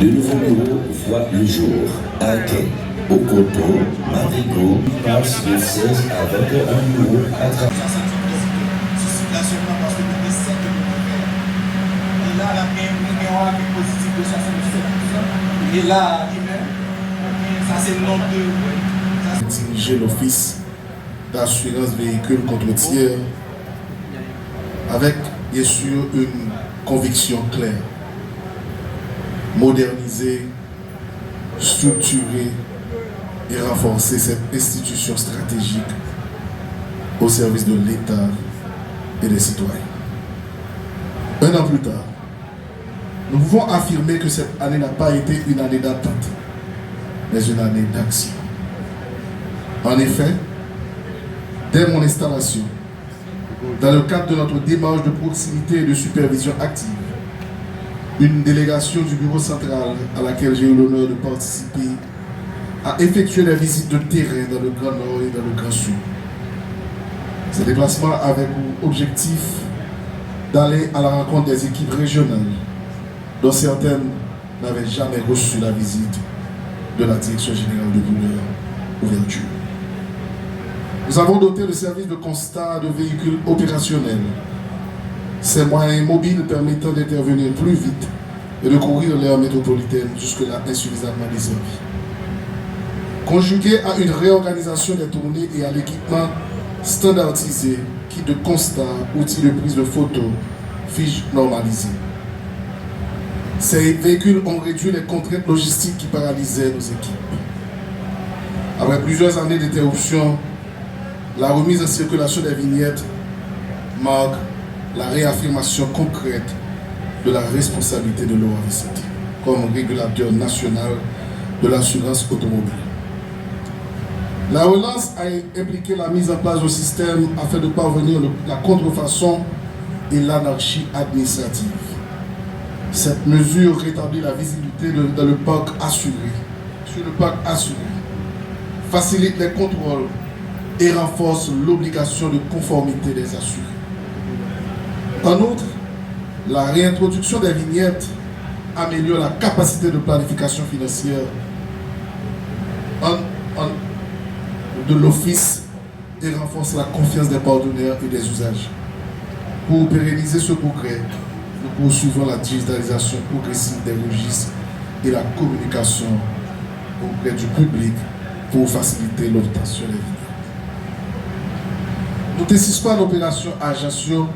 De nouveaux bureaux voient le jour à Quai, au Coteau, Madrigo, passe de 16 à 21 bureaux à travers. Et là, la numéro est positif de 67%. Et là, ça c'est le nombre de. Diriger l'office d'assurance véhicule contre tiers avec bien sûr une conviction claire. Moderniser, structurer et renforcer cette institution stratégique au service de l'État et des citoyens. Un an plus tard, nous pouvons affirmer que cette année n'a pas été une année d'attente, mais une année d'action. En effet, dès mon installation, dans le cadre de notre démarche de proximité et de supervision active, une délégation du bureau central à laquelle j'ai eu l'honneur de participer a effectué des visites de terrain dans le Grand Nord et dans le Grand Sud. Ces déplacements avaient pour objectif d'aller à la rencontre des équipes régionales, dont certaines n'avaient jamais reçu la visite de la Direction générale depuis leur ouverture. Nous avons doté le service de constat de véhicules opérationnels. Ces moyens mobiles permettant d'intervenir plus vite et de courir l'aire métropolitaine jusque-là insuffisamment desservie. Conjugué à une réorganisation des tournées et à l'équipement standardisé, kit de constat, outils de prise de photos, fiches normalisées. Ces véhicules ont réduit les contraintes logistiques qui paralysaient nos équipes. Après plusieurs années d'interruption, la remise en circulation des vignettes marque la réaffirmation concrète de la responsabilité de l'OAVCT comme régulateur national de l'assurance automobile. La relance a impliqué la mise en place d'un système afin de parvenir à la contrefaçon et l'anarchie administrative. Cette mesure rétablit la visibilité dans le parc assuré, sur le parc assuré, facilite les contrôles et renforce l'obligation de conformité des assurés. En outre, la réintroduction des vignettes améliore la capacité de planification financière de l'office et renforce la confiance des partenaires et des usagers. Pour pérenniser ce progrès, nous poursuivons la digitalisation progressive des registres et la communication auprès du public pour faciliter l'obtention des vignettes. Nous ne testons pas l'opération Ajaccio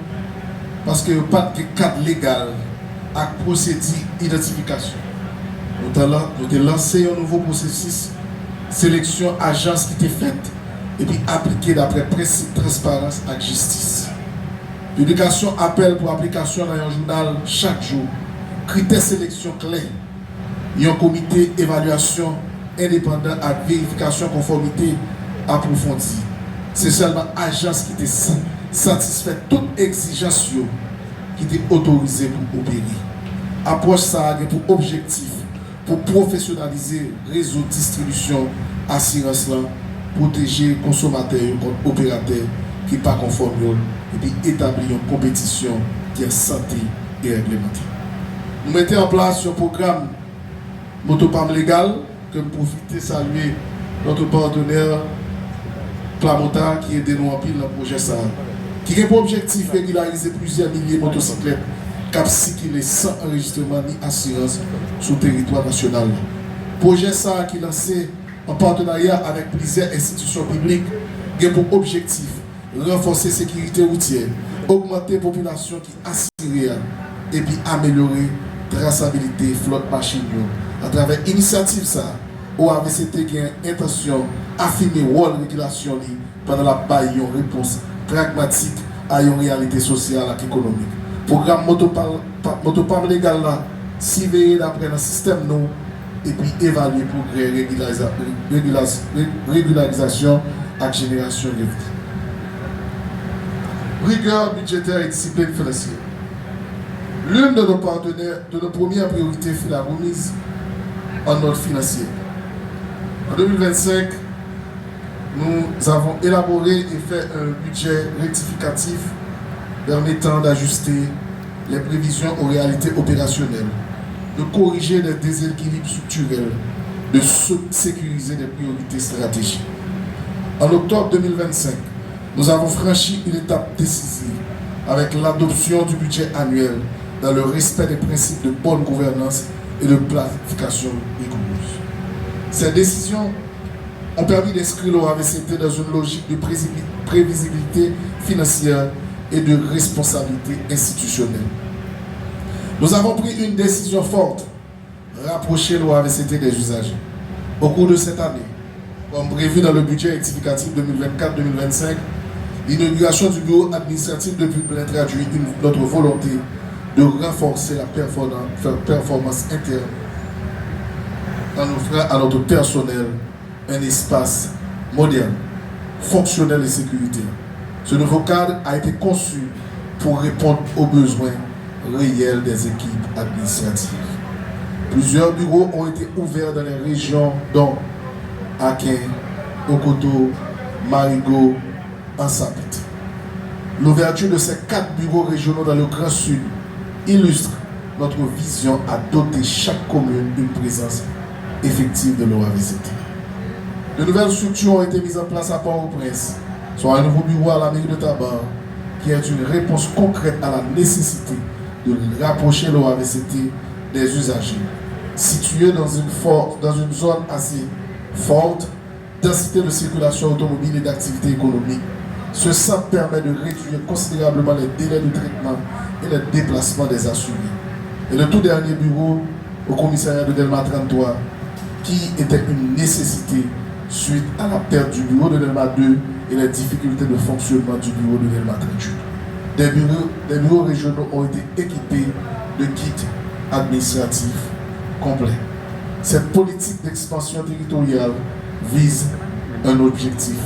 parce qu'il n'y a pas de cadre légal à procédure d'identification. Nous avons lancé un nouveau processus sélection agence qui était faite et puis appliquée d'après principe transparence et justice. Publication appel pour application dans un journal chaque jour. Critères sélection clés. Il y a un comité évaluation indépendant à vérification conformité approfondie. C'est seulement l'agence qui était satisfait de toute exigence qui était autorisée pour opérer. Approche ça a pour objectif pour professionnaliser le réseau de distribution assurance là, protéger les consommateurs contre opérateurs qui ne sont pas conformes et puis établir une compétition qui est santé et réglementée. Nous mettons en place un programme Motopam légal que nous profitons de saluer notre partenaire Plamota qui est nous en pile dans le projet ça, qui a pour objectif de régulariser plusieurs milliers de motocyclettes qui sans enregistrement ni assurance sur le territoire national. Projet ça qui est lancé en partenariat avec plusieurs institutions publiques qui a pour objectif renforcer la sécurité routière, augmenter la population qui est assurée et puis améliorer la traçabilité flotte machine. À travers l'initiative ça, OAVCT qui a intention d'affirmer le rôle de régulation pendant la baille une réponse pragmatique à une réalité sociale et économique. Programme Motopam légal là, surveiller d'après le système nous et puis évaluer pour créer régularisation et génération de vie. Rigueur budgétaire et discipline financière. L'une de nos partenaires, de nos premières priorités fut la remise en ordre financier. En 2025, nous avons élaboré et fait un budget rectificatif permettant d'ajuster les prévisions aux réalités opérationnelles de corriger les déséquilibres structurels, de sécuriser les priorités stratégiques. En octobre 2025, nous avons franchi une étape décisive avec l'adoption du budget annuel dans le respect des principes de bonne gouvernance et de planification rigoureuse. Ces décisions ont permis d'inscrire l'OAVCT dans une logique de prévisibilité financière et de responsabilité institutionnelle. Nous avons pris une décision forte, rapprocher l'OAVCT des usagers. Au cours de cette année, comme prévu dans le budget rectificatif 2024-2025, l'inauguration du bureau administratif de Publiplein traduit notre volonté de renforcer la performance interne en offrant à notre personnel un espace moderne, fonctionnel et sécuritaire. Ce nouveau cadre a été conçu pour répondre aux besoins réels des équipes administratives. Plusieurs bureaux ont été ouverts dans les régions dont Akin, Okoto, Marigot, Ansapit. L'ouverture de ces 4 bureaux régionaux dans le Grand Sud illustre notre vision à doter chaque commune d'une présence effective de l'OAVCT. De nouvelles structures ont été mises en place à Port-au-Prince, soit un nouveau bureau à la mairie de Tabar, qui est une réponse concrète à la nécessité de rapprocher l'OAVCT des usagers. Situé dans une zone assez forte, densité de circulation automobile et d'activité économique, ce centre permet de réduire considérablement les délais de traitement et les déplacements des assurés. Et le tout dernier bureau au commissariat de Delma 33, qui était une nécessité suite à la perte du bureau de Delma 2 et les difficultés de fonctionnement du bureau de Delma 38. Des bureaux régionaux ont été équipés de kits administratifs complets. Cette politique d'expansion territoriale vise un objectif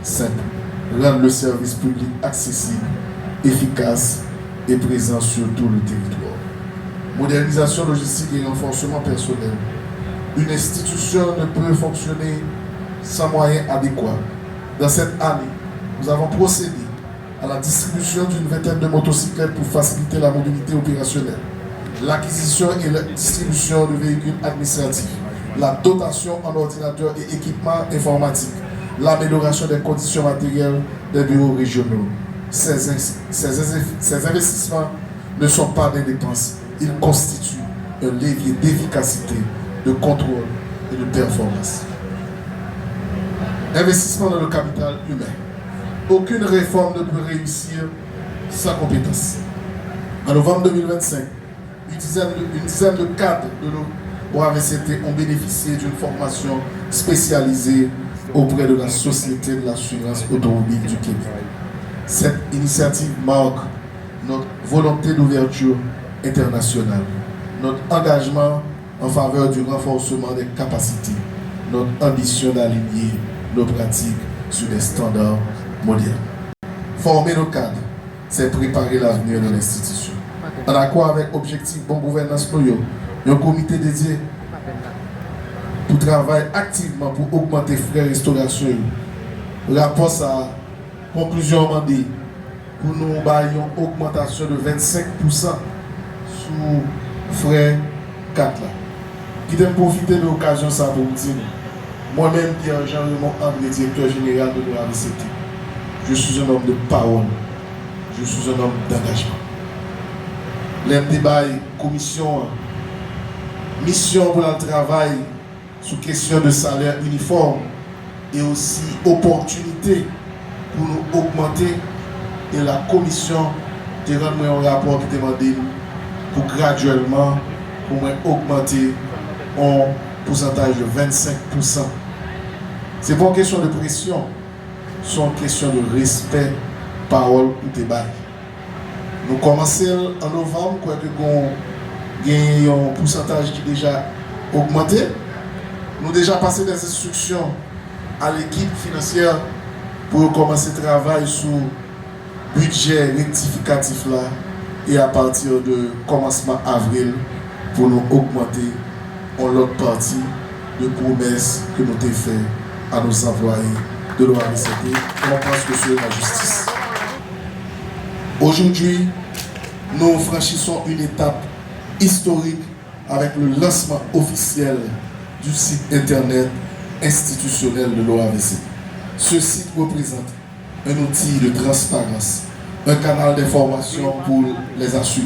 simple: rendre le service public accessible, efficace et présent sur tout le territoire. Modernisation logistique et renforcement personnel. Une institution ne peut fonctionner sans moyens adéquats. Dans cette année, nous avons procédé à la distribution d'une vingtaine de motocyclettes pour faciliter la mobilité opérationnelle, l'acquisition et la distribution de véhicules administratifs, la dotation en ordinateurs et équipements informatiques, l'amélioration des conditions matérielles des bureaux régionaux. Ces investissements ne sont pas des dépenses, ils constituent un levier d'efficacité, de contrôle et de performance. Investissement dans le capital humain. Aucune réforme ne peut réussir sans compétence. En novembre 2025, une dizaine de cadres de l'OAVCT ont bénéficié d'une formation spécialisée auprès de la Société de l'assurance automobile du Québec. Cette initiative marque notre volonté d'ouverture internationale, notre engagement en faveur du renforcement des capacités, notre ambition d'aligner nos pratiques sur des standards modernes. Former nos cadres, c'est préparer l'avenir de l'institution. En accord avec l'objectif Bonne Gouvernance Noyo, un comité dédié pour travailler activement pour augmenter frais de restauration. Rapport à conclusion mandée pour nous baillons augmentation de 25% sous frais 4 là. Qui t'aime profiter de l'occasion ça pour dire, moi-même Pierre-Jean Raymond André, directeur général de l'OAVCT, je suis un homme de parole, je suis un homme d'engagement. L'MDBA commission, mission pour le travail sous question de salaire uniforme et aussi opportunité pour nous augmenter, et la commission te rend un rapport qui demande pour graduellement pour augmenter en pourcentage de 25%. Ce n'est pas une question de pression, c'est une question de respect, parole ou débat. Nous commençons en novembre, quoi que nous avons un pourcentage qui est déjà augmenté. Nous avons déjà passé des instructions à l'équipe financière pour commencer le travail sur le budget rectificatif là, et à partir de commencement avril pour nous augmenter en l'autre partie de promesses que nous avons fait à nos employés de l'OAVCT. On pense que c'est la justice. Aujourd'hui, nous franchissons une étape historique avec le lancement officiel du site internet institutionnel de l'OAVC. Ce site représente un outil de transparence, un canal d'information pour les assurés,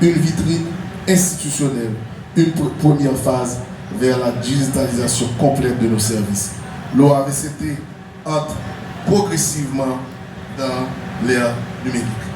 une vitrine institutionnelle, une première phase vers la digitalisation complète de nos services. L'OAVCT entre progressivement dans l'ère numérique.